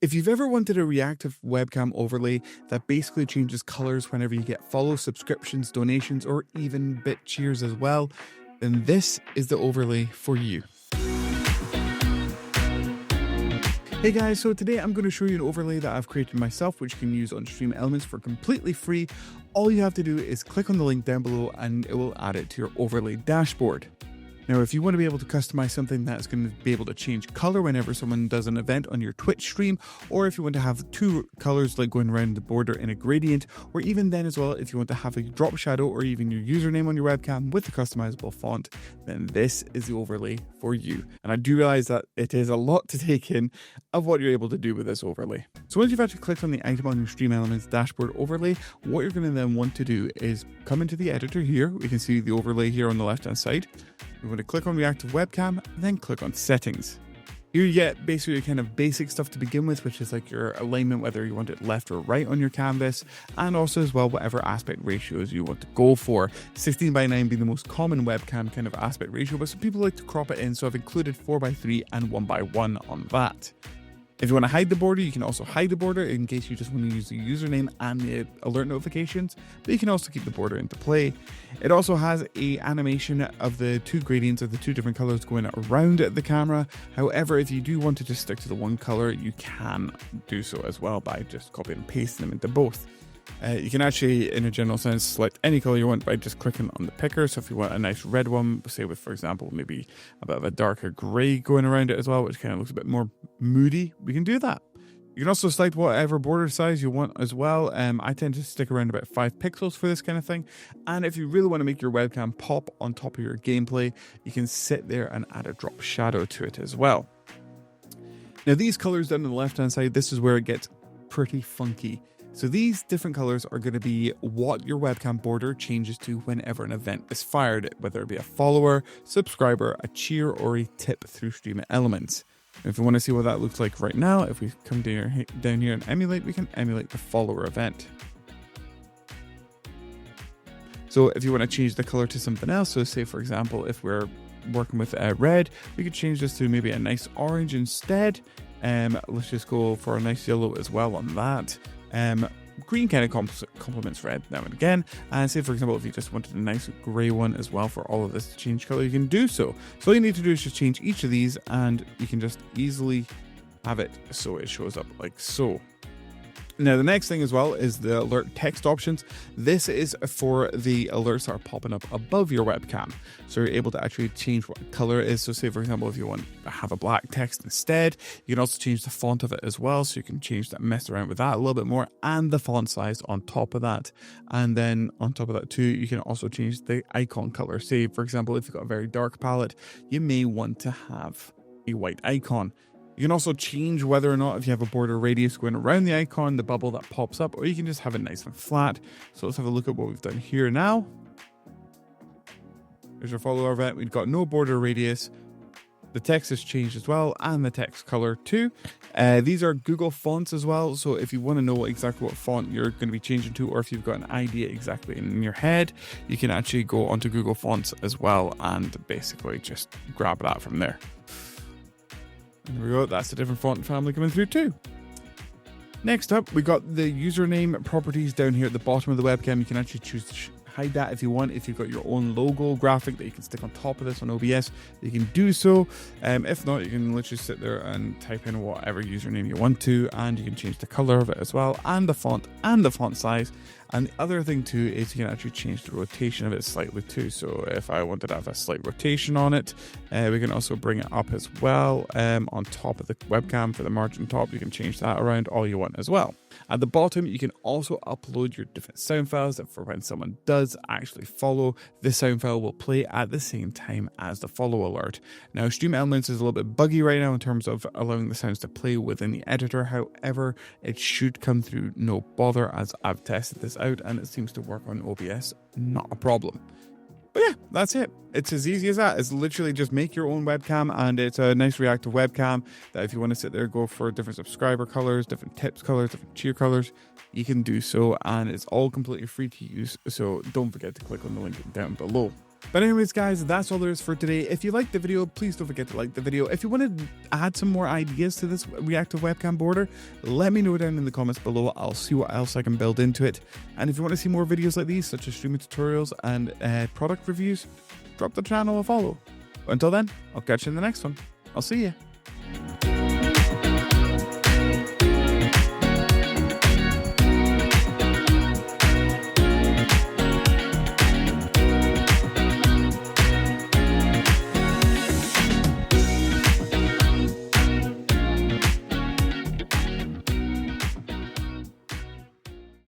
If you've ever wanted a reactive webcam overlay that basically changes colors whenever you get follows, subscriptions, donations, or even bit cheers as well, then this is the overlay for you. Hey guys, so today I'm going to show you an overlay that I've created myself, which you can use on Stream Elements for completely free. All you have to do is click on the link down below and it will add it to your overlay dashboard. Now, if you want to be able to customize something that's going to be able to change color whenever someone does an event on your Twitch stream, or if you want to have two colors like going around the border in a gradient, or even then as well, if you want to have a drop shadow or even your username on your webcam with a customizable font, then this is the overlay for you. And I do realize that it is a lot to take in of what you're able to do with this overlay. So once you've actually clicked on the item on your Stream Elements dashboard overlay, what you're going to then want to do is come into the editor here. We can see the overlay here on the left hand side. We want to click on Reactive Webcam, then click on Settings. Here you get basically kind of basic stuff to begin with, which is like your alignment, whether you want it left or right on your canvas, and also as well whatever aspect ratios you want to go for. 16:9 being the most common webcam kind of aspect ratio, but some people like to crop it in, so I've included 4:3 and 1:1 on that. If you want to hide the border, you can also hide the border in case you just want to use the username and the alert notifications, but you can also keep the border into play. It also has a animation of the two gradients of the two different colors going around the camera. However, if you do want to just stick to the one color, you can do so as well by just copying and pasting them into both. You can actually, in a general sense, select any color you want by just clicking on the picker. So if you want a nice red one, say with, for example, maybe a bit of a darker gray going around it as well, which kind of looks a bit more moody, we can do that. You can also select whatever border size you want as well. I tend to stick around about 5 pixels for this kind of thing. And if you really want to make your webcam pop on top of your gameplay, you can sit there and add a drop shadow to it as well. Now these colors down on the left hand side, this is where it gets pretty funky. So these different colors are going to be what your webcam border changes to whenever an event is fired, whether it be a follower, subscriber, a cheer, or a tip through Stream Elements. If you want to see what that looks like right now, if we come down here and emulate, we can emulate the follower event. So if you want to change the color to something else, so say for example, if we're working with red, we could change this to maybe a nice orange instead. Let's just go for a nice yellow as well on that. Green kind of complements red now and again, and say for example if you just wanted a nice grey one as well for all of this to change color, you can do so. So all you need to do is just change each of these and you can just easily have it so it shows up like so. Now the next thing as well is the alert text options. This is for the alerts that are popping up above your webcam. So you're able to actually change what color it is. So say for example, if you want to have a black text instead, you can also change the font of it as well. So you can change that, mess around with that a little bit more, and the font size on top of that. And then on top of that too, you can also change the icon color. Say for example, if you've got a very dark palette, you may want to have a white icon. You can also change whether or not if you have a border radius going around the icon, the bubble that pops up, or you can just have it nice and flat. So let's have a look at what we've done here now. There's our follower event. We've got no border radius. The text has changed as well, and the text color too. These are Google fonts as well. So if you want to know exactly what font you're going to be changing to, or if you've got an idea exactly in your head, you can actually go onto Google Fonts as well and basically just grab that from there. There we go, that's a different font family coming through too. Next up, we got the username properties down here at the bottom of the webcam. You can actually choose to hide that if you want. If you've got your own logo graphic that you can stick on top of this on OBS, you can do so. If not, you can literally sit there and type in whatever username you want to, and you can change the color of it as well, and the font size. And the other thing too is you can actually change the rotation of it slightly too. So if I wanted to have a slight rotation on it, we can also bring it up as well on top of the webcam for the margin top. You can change that around all you want as well. At the bottom, you can also upload your different sound files that for when someone does actually follow, the sound file will play at the same time as the follow alert. Now, Stream Elements is a little bit buggy right now in terms of allowing the sounds to play within the editor. However, it should come through no bother as I've tested this out and it seems to work on OBS, not a problem. But yeah, that's it. It's as easy as that. It's literally just make your own webcam, and it's a nice reactive webcam that if you want to sit there, go for different subscriber colors, different tips colors, different cheer colors, you can do so, and it's all completely free to use. So don't forget to click on the link down below. But anyways, guys, that's all there is for today. If you liked the video, please don't forget to like the video. If you want to add some more ideas to this reactive webcam border, let me know down in the comments below. I'll see what else I can build into it. And if you want to see more videos like these, such as streaming tutorials and product reviews, drop the channel a follow. Until then, I'll catch you in the next one. I'll see you.